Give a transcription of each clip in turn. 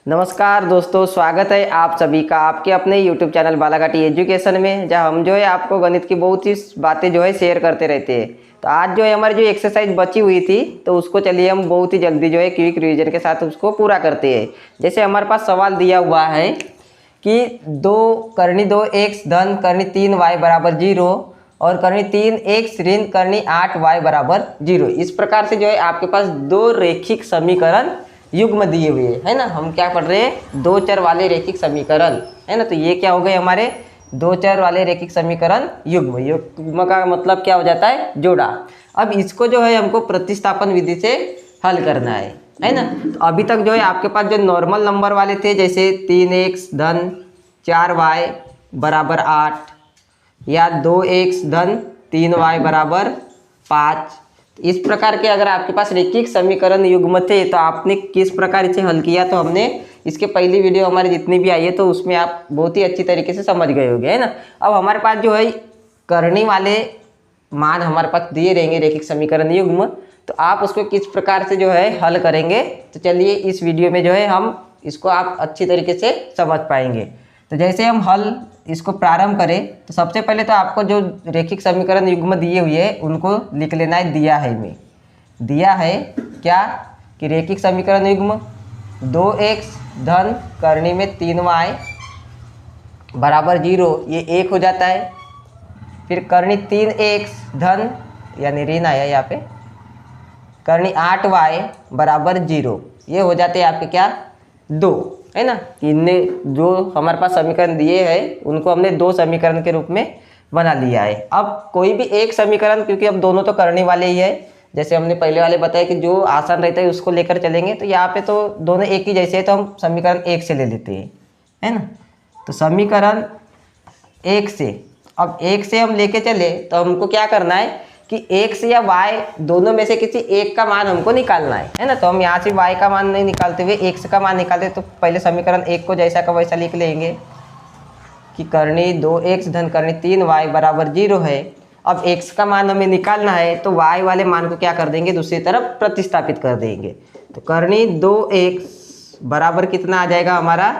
नमस्कार दोस्तों, स्वागत है आप सभी का आपके अपने YouTube चैनल बालाघाटी एजुकेशन में, जहां हम जो है आपको गणित की बहुत ही बातें जो है शेयर करते रहते हैं। तो आज जो है हमारी जो एक्सरसाइज बची हुई थी, तो उसको चलिए हम बहुत ही जल्दी जो है क्विक रिवीजन के साथ उसको पूरा करते हैं। जैसे हमारे पास सवाल दिया हुआ है कि 2 करनी 2x धन करनी 3y बराबर 0 और करनी 3x ऋण करनी 8y बराबर 0। इस प्रकार से जो है आपके पास दो रैखिक समीकरण युग्म दिए हुए है ना। हम क्या पढ़ रहे हैं, दो चर वाले रैखिक समीकरण है ना। तो ये क्या हो गए हमारे दो चर वाले रैखिक समीकरण युग्म। युग्म का मतलब क्या हो जाता है, जोड़ा। अब इसको जो है हमको प्रतिस्थापन विधि से हल करना है ना। तो अभी तक जो है आपके पास जो नॉर्मल नंबर वाले थे, जैसे 3x धन 4y बराबर 8 या 2x धन 3y बराबर 5, इस प्रकार के अगर आपके पास रैखिक समीकरण युग्म थे तो आपने किस प्रकार इसे हल किया, तो हमने इसके पहली वीडियो हमारी जितनी भी आई है तो उसमें आप बहुत ही अच्छी तरीके से समझ गए होंगे, है ना। अब हमारे पास जो है करनी वाले मान हमारे पास दिए रहेंगे रैखिक समीकरण युग्म, तो आप उसको किस प्रकार से जो है हल करेंगे, तो चलिए इस वीडियो में जो है हम इसको आप अच्छी तरीके से समझ पाएंगे। तो जैसे हम हल इसको प्रारंभ करें, तो सबसे पहले तो आपको जो रैखिक समीकरण युग्म दिए हुए हैं उनको लिख लेना है। दिया है में दिया है क्या कि रैखिक समीकरण युग्म 2x धन करनी में 3y बराबर 0, ये 1 हो जाता है। फिर करनी 3x धन यानी ऋण आया यहाँ पे, करनी 8y बराबर 0, ये हो जाते हैं आपके क्या 2, है ना। इनने जो हमारे पास समीकरण दिए हैं उनको हमने दो समीकरण के रूप में बना लिया है। अब कोई भी एक समीकरण, क्योंकि अब दोनों तो करने वाले ही है, जैसे हमने पहले वाले बताया कि जो आसान रहता है उसको लेकर चलेंगे, तो यहाँ पे तो दोनों एक ही जैसे है तो हम समीकरण 1 से ले लेते हैं, है ना। तो समीकरण 1 से, अब 1 से हम लेके चले तो हमको क्या करना है कि x या y दोनों में से किसी एक का मान हमको निकालना है ना। तो हम यहाँ से y का मान नहीं निकालते हुए x का मान निकालते, तो पहले समीकरण 1 को जैसा का वैसा लिख लेंगे कि करनी 2x धन करनी 3y बराबर 0 है। अब x का मान हमें निकालना है, तो y वाले मान को क्या कर देंगे, दूसरी तरफ प्रतिस्थापित कर देंगे। तो करनी 2x बराबर कितना आ जाएगा हमारा,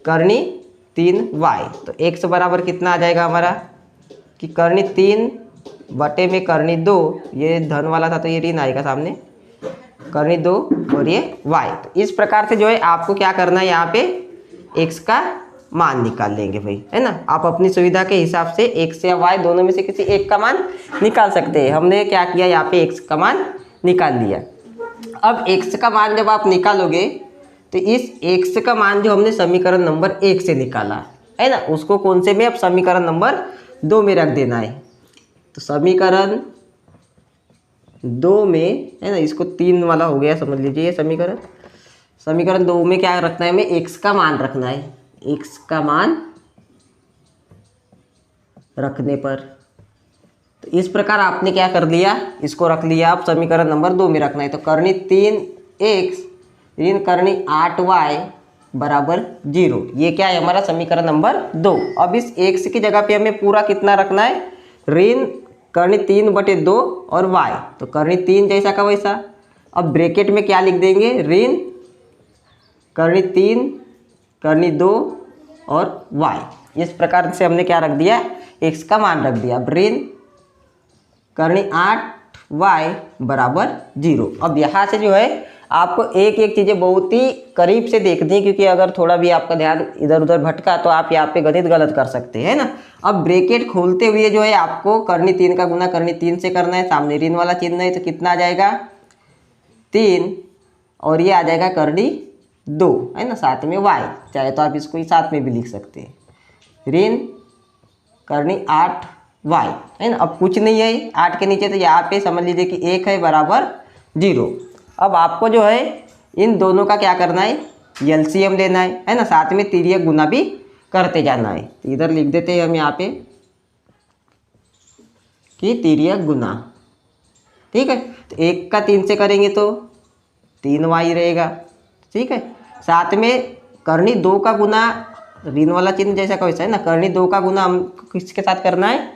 करनी 3y। तो x बराबर कितना आ जाएगा हमारा कि करनी 3 बटे में करनी 2, ये धन वाला था तो ये ऋण आएगा सामने, करनी 2 और ये y। तो इस प्रकार से जो है आपको क्या करना है, यहाँ पे x का मान निकाल लेंगे भाई, है ना। आप अपनी सुविधा के हिसाब से x या y दोनों में से किसी एक का मान निकाल सकते हैं। हमने क्या किया, यहाँ पे x का मान निकाल लिया। अब x का मान जब आप निकालोगे तो इस x का मान जो हमने समीकरण नंबर 1 से निकाला है ना, उसको कौन से में, अब समीकरण नंबर 2 में रख देना है। तो समीकरण 2 में, है ना, इसको 3 वाला हो गया समझ लीजिए समीकरण। समीकरण 2 में क्या रखना है, हमें x का मान रखना है। x का मान रखने पर तो इस प्रकार आपने क्या कर लिया, इसको रख लिया। आप समीकरण नंबर 2 में रखना है, तो करनी 3x ऋण करनी 8y बराबर 0, ये क्या है हमारा समीकरण नंबर 2। अब इस x की जगह पे हमें पूरा कितना रखना है, ऋण करनी 3 बटे 2 और y, तो करनी 3 जैसा का वैसा। अब ब्रैकेट में क्या लिख देंगे, ऋण करनी 3 करनी 2 और y। इस प्रकार से हमने क्या रख दिया, x का मान रख दिया। अब ऋण करनी 8y बराबर 0। अब यहाँ से जो है आपको एक एक चीज़ें बहुत ही करीब से देखनी है, क्योंकि अगर थोड़ा भी आपका ध्यान इधर उधर भटका तो आप यहाँ पे गणित गलत कर सकते हैं ना। अब ब्रैकेट खोलते हुए जो है आपको करनी 3 का गुना करनी 3 से करना है, सामने ऋण वाला चिन्ह है तो कितना आ जाएगा 3, और ये आ जाएगा करनी 2, है ना, साथ में y, चाहे तो आप इसको ही साथ में भी लिख सकते हैं, ऋण करनी 8y, है ना। अब कुछ नहीं है 8 के नीचे, तो यहाँ पे समझ लीजिए कि 1 है बराबर 0। अब आपको जो है इन दोनों का क्या करना है, एलसीएम लेना है ना, साथ में तिर्यक गुना भी करते जाना है। तो इधर लिख देते हैं हम यहाँ पे कि तिर्यक गुना, ठीक है। तो 1 का 3 से करेंगे तो 3y रहेगा, ठीक है। साथ में करनी 2 का गुना, ऋण वाला चिन्ह जैसा कैसा है ना, करनी 2 का गुना हम किसके साथ करना है,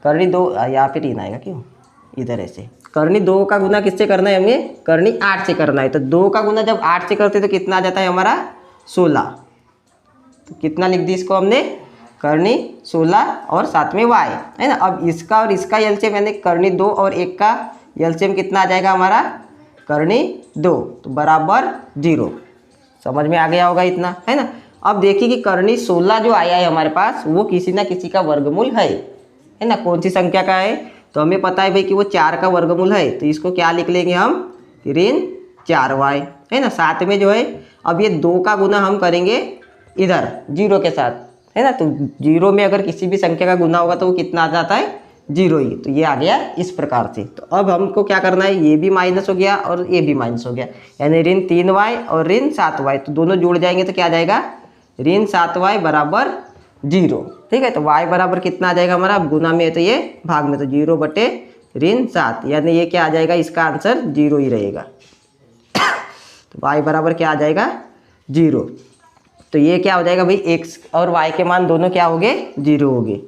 करनी 2, यहाँ पे ऋण आएगा क्यों, इधर ऐसे। करनी 2 का गुना किससे करना है हमें, करनी 8 से करना है। तो 2 का गुना जब 8 से करते तो कितना आ जाता है हमारा 16। तो कितना लिख दी इसको हमने, करनी 16 और साथ में y है ना। अब इसका और इसका एलसीएम यानी करनी 2 और 1 का एलसीएम कितना आ जाएगा हमारा, करनी 2, तो बराबर 0। समझ में आ गया होगा इतना, है ना। अब देखिए कि करनी 16 जो आया है हमारे पास वो किसी ना किसी का वर्गमूल है ना। कौन सी संख्या का है, तो हमें पता है भाई कि वो 4 का वर्गमूल है। तो इसको क्या लिख लेंगे हम, ऋण 4y है ना। साथ में जो है अब ये 2 का गुना हम करेंगे इधर 0 के साथ, है ना। तो 0 में अगर किसी भी संख्या का गुना होगा तो वो कितना आ जाता है, 0 ही। तो ये आ गया इस प्रकार से। तो अब हमको क्या करना है, ये भी माइनस हो गया और ये भी माइनस हो गया, यानी ऋण 3y और ऋण 7y। तो दोनों जुड़ जाएंगे तो क्या आ जाएगा, ऋण 7y बराबर 0। ठीक है, तो y बराबर कितना आ जाएगा हमारा, अब गुना में है तो ये भाग में, तो 0 बटे ऋण 7, यानी ये क्या आ जाएगा, इसका आंसर 0 ही रहेगा। तो y बराबर क्या आ जाएगा, 0। तो ये क्या हो जाएगा भाई, x और y के मान दोनों क्या हो गए, 0 हो गए।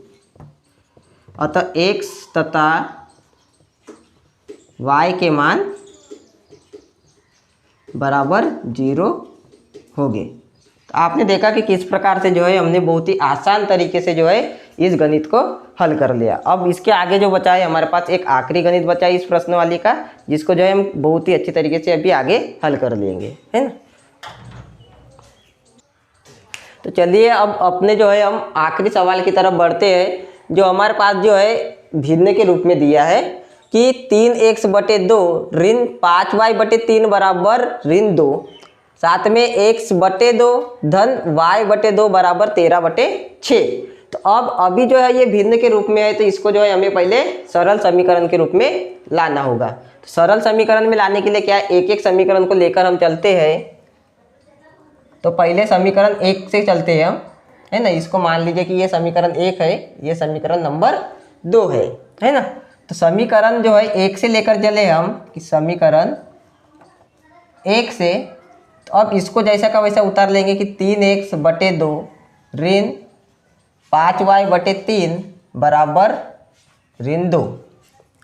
अतः x तथा y के मान बराबर 0 हो गए। तो आपने देखा कि किस प्रकार से जो है हमने बहुत ही आसान तरीके से जो है इस गणित को हल कर लिया। अब इसके आगे जो बचा है हमारे पास एक आखिरी गणित बचा है इस प्रश्नवाली का, जिसको जो है हम बहुत ही अच्छी तरीके से अभी आगे हल कर लेंगे, है ना। तो चलिए अब अपने जो है हम आखिरी सवाल की तरफ बढ़ते हैं। जो हमारे पास जो है भिन्न के रूप में दिया है कि 3x बटे 2 ऋण 5y बटे 3 बराबर ऋण 2, साथ में x बटे 2 धन y बटे 2 बराबर 13 बटे 6। तो अब अभी जो है ये भिन्न के रूप में है, तो इसको जो है हमें पहले सरल समीकरण के रूप में लाना होगा। तो सरल समीकरण में लाने के लिए क्या है, एक एक समीकरण को लेकर हम चलते हैं। तो पहले समीकरण 1 से चलते हैं हम, है ना। इसको मान लीजिए कि ये समीकरण 1 है, ये समीकरण नंबर 2 है ना। तो समीकरण जो है 1 से लेकर चले हम कि समीकरण 1 से, तो अब इसको जैसा का वैसा उतार लेंगे कि 3x बटे 2 ऋण 5y बटे 3 बराबर ऋण 2,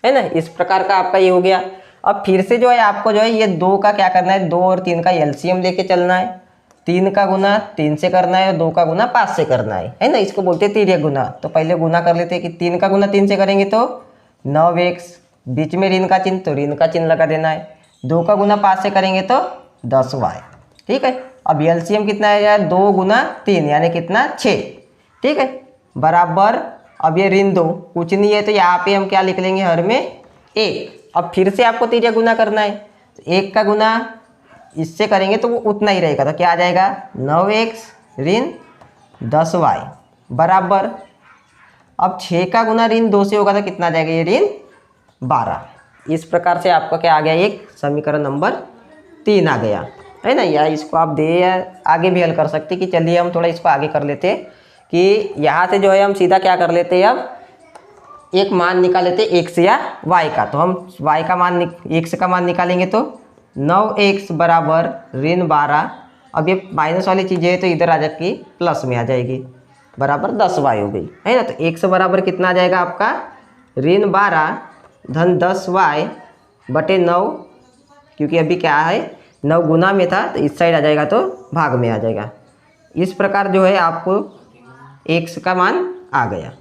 है ना। इस प्रकार का आपका ये हो गया। अब फिर से जो है आपको जो है ये 2 का क्या करना है, 2 और 3 का एलसीएम लेके चलना है। 3 का गुना 3 से करना है और 2 का गुना 5 से करना है ना। इसको बोलते हैं तिर्यक गुना। तो पहले गुना कर लेते हैं कि 3 का गुना 3 से करेंगे तो 9x, बीच में ऋण का चिन्ह तो ऋण का चिन्ह लगा देना है। 2 का गुना 5 से करेंगे तो 10y। ठीक है, अब एलसीएम कितना है यार, 2 गुना 3 यानी कितना 6। ठीक है, बराबर अब ये ऋण 2 कुछ नहीं है तो यहाँ पे हम क्या लिख लेंगे, हर में 1। अब फिर से आपको तिर्यक गुना करना है। 1 का गुना इससे करेंगे तो वो उतना ही रहेगा, तो क्या आ जाएगा 9x ऋण 10y बराबर, अब 6 का गुना ऋण 2 से होगा तो कितना आ जाएगा, ये ऋण 12। इस प्रकार से आपका क्या आ गया, एक समीकरण नंबर 3 आ गया, है ना। या इसको आप दे या आगे भी हल कर सकते कि चलिए हम थोड़ा इसको आगे कर लेते कि यहाँ से जो है हम सीधा क्या कर लेते हैं, अब एक मान निकाल लेते x या y का। तो हम y का मान x का मान निकालेंगे तो 9x बराबर ऋण 12। अब ये माइनस वाली चीज़ें है तो इधर आ जाएगी प्लस में आ जाएगी, बराबर 10y हो गई, है ना। तो x बराबर कितना आ जाएगा आपका, ऋण 12 धन 10y बटे 9, क्योंकि अभी क्या है 9 गुना में था तो इस साइड आ जाएगा तो भाग में आ जाएगा। इस प्रकार जो है आपको x का मान आ गया,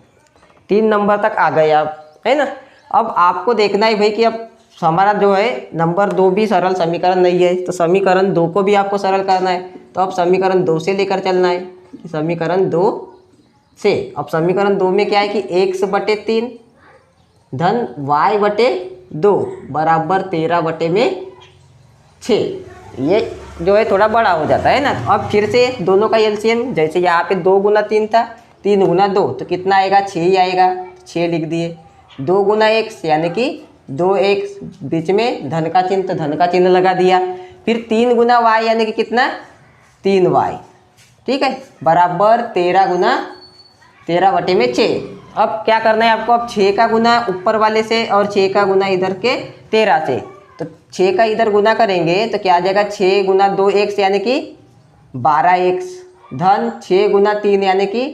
3 नंबर तक आ गए आप, है ना। अब आपको देखना है भाई कि अब हमारा जो है नंबर 2 भी सरल समीकरण नहीं है, तो समीकरण 2 को भी आपको सरल करना है। तो अब समीकरण 2 से लेकर चलना है कि समीकरण 2 से, अब समीकरण 2 में क्या है कि x बटे 3 धन y बटे 2 बराबर 13 बटे में 6। ये जो है थोड़ा बड़ा हो जाता है ना। अब फिर से दोनों का एलसीएम, जैसे यहाँ पे 2 गुना 3 था, 3 गुना 2 तो कितना आएगा, 6 ही आएगा, 6 लिख दिए। 2 गुना x यानी कि 2x, बीच में धन का चिन्ह तो धन का चिन्ह लगा दिया। फिर 3 गुना y यानी कि कितना, 3y। ठीक है, बराबर 13 गुना 13 बटे में 6। अब क्या करना है आपको, अब 6 का गुना ऊपर वाले से और 6 का गुना इधर के 13 से, तो 6 का इधर गुना करेंगे तो क्या आ जाएगा, 6 गुना 2x यानी कि 12x धन 6 गुना 3 यानी कि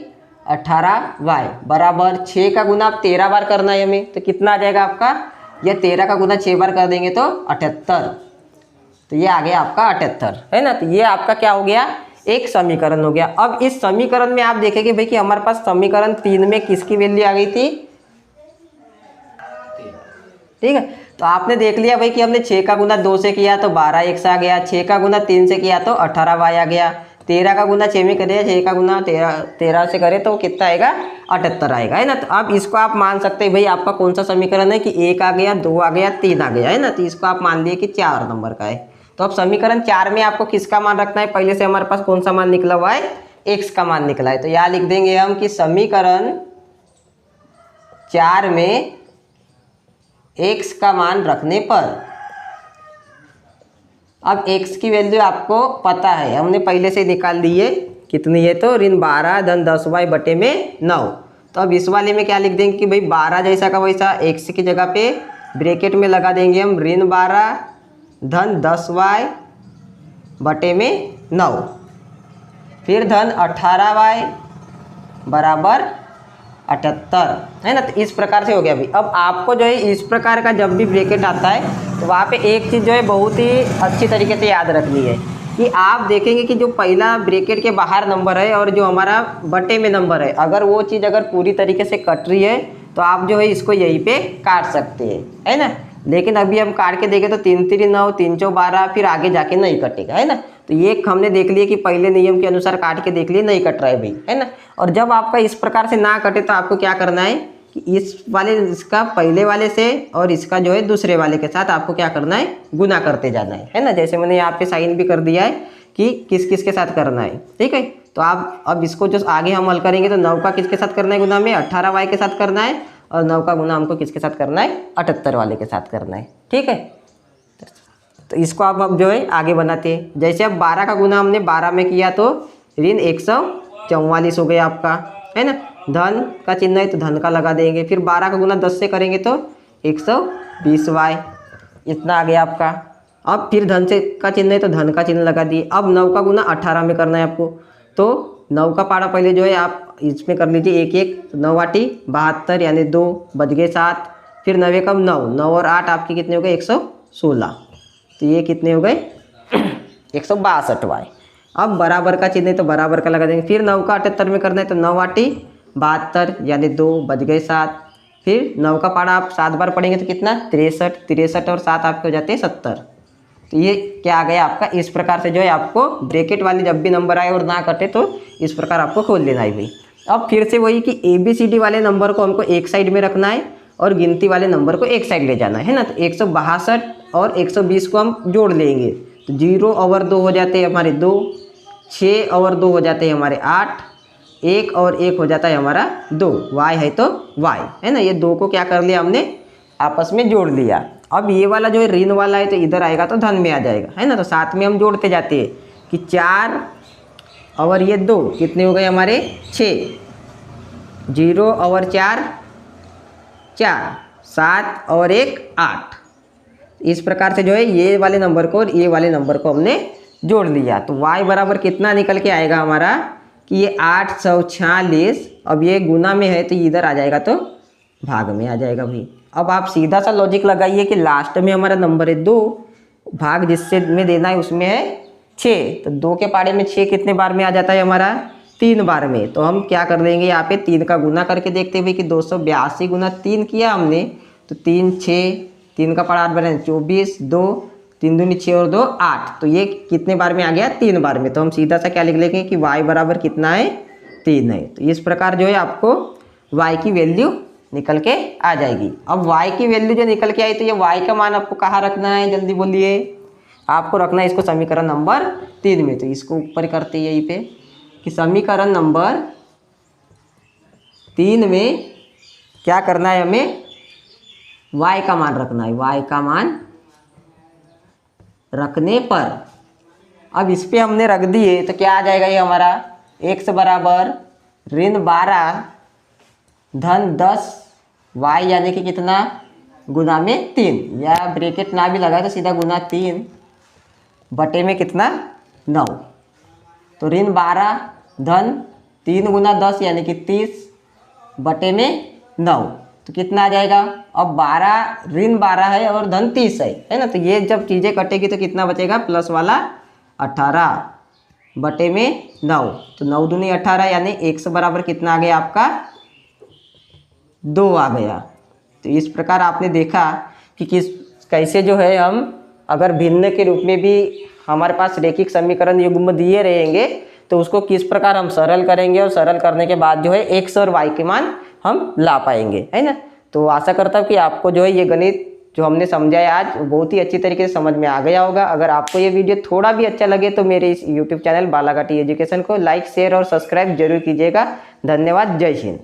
18y बराबर 6 का गुना आप 13 बार करना है हमें, तो कितना आ जाएगा आपका ये 13 का गुना 6 बार कर देंगे तो 78। तो ये आ गया आपका 78, है ना। तो ये आपका क्या हो गया, एक समीकरण हो गया। अब इस समीकरण में आप देखेंगे भाई कि हमारे पास समीकरण 3 में किसकी वैल्यू आ गई थी, ठीक है। तो आपने देख लिया भाई कि हमने 6 का गुना 2 से किया तो 12x आ गया, 6 का गुना 3 से किया तो 18y आ गया, 13 का गुना 6 में करें, 6 का गुना 13 से करें तो कितना आएगा, 78 आएगा, है ना। तो अब इसको आप मान सकते हैं भाई आपका कौन सा समीकरण है कि 1 आ गया, 2 आ गया, 3 आ गया, है ना। तो इसको आप मान लिए कि 4 नंबर का है। तो अब समीकरण 4 में आपको किसका मान रखना है, पहले से हमारे पास कौन सा मान निकला हुआ है, x का मान निकला है। तो यहाँ लिख देंगे हम कि समीकरण 4 में x का मान रखने पर, अब x की वैल्यू आपको पता है, हमने पहले से निकाल दी है, कितनी है तो ऋण 12 धन 10y बटे में 9। तो अब इस वाले में क्या लिख देंगे कि भाई 12 जैसा का वैसा x की जगह पे ब्रैकेट में लगा देंगे हम ऋण 12 धन 10y बटे में 9, फिर धन 18y बराबर 78, है ना। तो इस प्रकार से हो गया भाई। अब आपको जो है इस प्रकार का जब भी ब्रैकेट आता है तो वहाँ पे एक चीज़ जो है बहुत ही अच्छी तरीके से याद रखनी है कि आप देखेंगे कि जो पहला ब्रैकेट के बाहर नंबर है और जो हमारा बटे में नंबर है, अगर वो चीज़ अगर पूरी तरीके से कट रही है तो आप जो है इसको यहीं पे काट सकते हैं, है ना। लेकिन अभी हम काट के देखें तो 3 3 9, 3 4 12, फिर आगे जाके नहीं कटेगा, है ना। तो ये हमने देख लिया कि पहले नियम के अनुसार काट के देख लिए नहीं कट रहा है भाई, है ना। और जब आपका इस प्रकार से ना कटे तो आपको क्या करना है कि इस वाले इसका पहले वाले से और इसका जो है दूसरे वाले के साथ आपको क्या करना है, गुना करते जाना है ना। जैसे मैंने यहाँ पे साइन भी कर दिया है कि किस किस के साथ करना है, ठीक है। तो आप अब इसको जो आगे हम हल करेंगे तो 9 का किसके साथ करना है गुना में, 18y के साथ करना है, और 9 का गुना हमको किसके साथ करना है, 78 वाले के साथ करना है, ठीक है। तो इसको आप अब जो है आगे बनाते हैं। जैसे अब 12 का गुना हमने 12 में किया तो ऋण 144 हो गया आपका, है ना। धन का चिन्ह है तो धन का लगा देंगे, फिर 12 का गुना 10 से करेंगे तो 120y, इतना आ गया आपका। अब फिर धन से का चिन्ह है तो धन का चिन्ह लगा दिए। अब 9 का गुना 18 में करना है आपको, तो 9 का पारा पहले जो है आप इसमें कर लीजिए 1 1, 9 8 72 यानी 2 बच गए 7, फिर 9 कम 9, 9 और 8 आपके कितने हो गए 116। तो ये कितने हो गए 162y। अब बराबर का चिन्ह है तो बराबर का लगा देंगे, फिर 9 का 78 में करना है तो 9 8 72 यानी 2 बच गए 7, फिर 9 का पारा आप 7 बार पढ़ेंगे तो कितना 63, 63 और 7 आपके हो जाते हैं 70। तो ये क्या आ गया आपका, इस प्रकार से जो है आपको ब्रैकेट वाले जब भी नंबर आए और ना कटे तो इस प्रकार आपको खोल लेना है भाई। अब फिर से वही कि ABCD वाले नंबर को हमको एक साइड में रखना है और गिनती वाले नंबर को एक साइड ले जाना है ना। तो 162 और 120 को हम जोड़ लेंगे तो 0 और 2 हो जाते हैं हमारे 2, 6 और 2 हो जाते हैं हमारे 8, 1 और 1 हो जाता है हमारा 2, y है तो y, है ना। ये 2 को क्या कर लिया हमने आपस में जोड़ लिया। अब ये वाला जो है ऋण वाला है तो इधर आएगा तो धन में आ जाएगा, है ना। तो साथ में हम जोड़ते जाते हैं कि 4 और ये 2 कितने हो गए हमारे 6, 0 और 4 4, 7 और 1 8। इस प्रकार से जो है ये वाले नंबर को और ये वाले नंबर को हमने जोड़ लिया। तो y बराबर कितना निकल के आएगा हमारा कि ये 846। अब ये गुना में है तो इधर आ जाएगा तो भाग में आ जाएगा भाई। अब आप सीधा सा लॉजिक लगाइए कि लास्ट में हमारा नंबर है 2, भाग जिससे में देना है उसमें है 6, तो 2 के पारे में 6 कितने बार में आ जाता है हमारा 3 बार में। तो हम क्या कर देंगे यहाँ पे 3 का गुना करके देखते हुए कि 282 गुना 3 किया हमने तो 3 6, 3 का पारा 8 बने 24, 2 3 दूनी 6 और 2 8। तो ये कितने बार में आ गया 3 बार में। तो हम सीधा सा क्या लिख लेंगे कि y बराबर कितना है 3 है। तो इस प्रकार जो है आपको y की वैल्यू निकल के आ जाएगी। अब y की वैल्यू जो निकल के आई तो ये y का मान आपको कहाँ रखना है, जल्दी बोलिए। आपको रखना है इसको समीकरण नंबर 3 में। तो इसको ऊपर करते हैं यहीं पे कि समीकरण नंबर 3 में क्या करना है हमें, y का मान रखना है। y का मान रखने पर अब इस पे हमने रख दिए तो क्या आ जाएगा ये हमारा x बराबर ऋण 12 धन 10 y यानी कि कितना गुना में 3, या ब्रैकेट ना भी लगाए तो सीधा गुना 3 बटे में कितना 9। तो ऋण 12 धन 3 गुना 10 यानी कि 30 बटे में 9। तो कितना आ जाएगा, अब 12 ऋण 12 है और धन 30 है ना। तो ये जब चीज़ें कटेगी तो कितना बचेगा, प्लस वाला 18 बटे में 9, तो 9 दूनी 18 यानी 100 बराबर कितना आ गया आपका 2 आ गया। तो इस प्रकार आपने देखा कि कैसे जो है हम अगर भिन्न के रूप में भी हमारे पास रेखिक समीकरण युग्म दिए रहेंगे तो उसको किस प्रकार हम सरल करेंगे और सरल करने के बाद जो है x और y के मान हम ला पाएंगे, है ना। तो आशा करता हूँ कि आपको जो है ये गणित जो हमने समझाया आज बहुत ही अच्छी तरीके से समझ में आ गया होगा। अगर आपको ये वीडियो थोड़ा भी अच्छा लगे तो मेरे इस यूट्यूब चैनल बालाघाटी एजुकेशन को लाइक शेयर और सब्सक्राइब जरूर कीजिएगा। धन्यवाद, जय हिंद।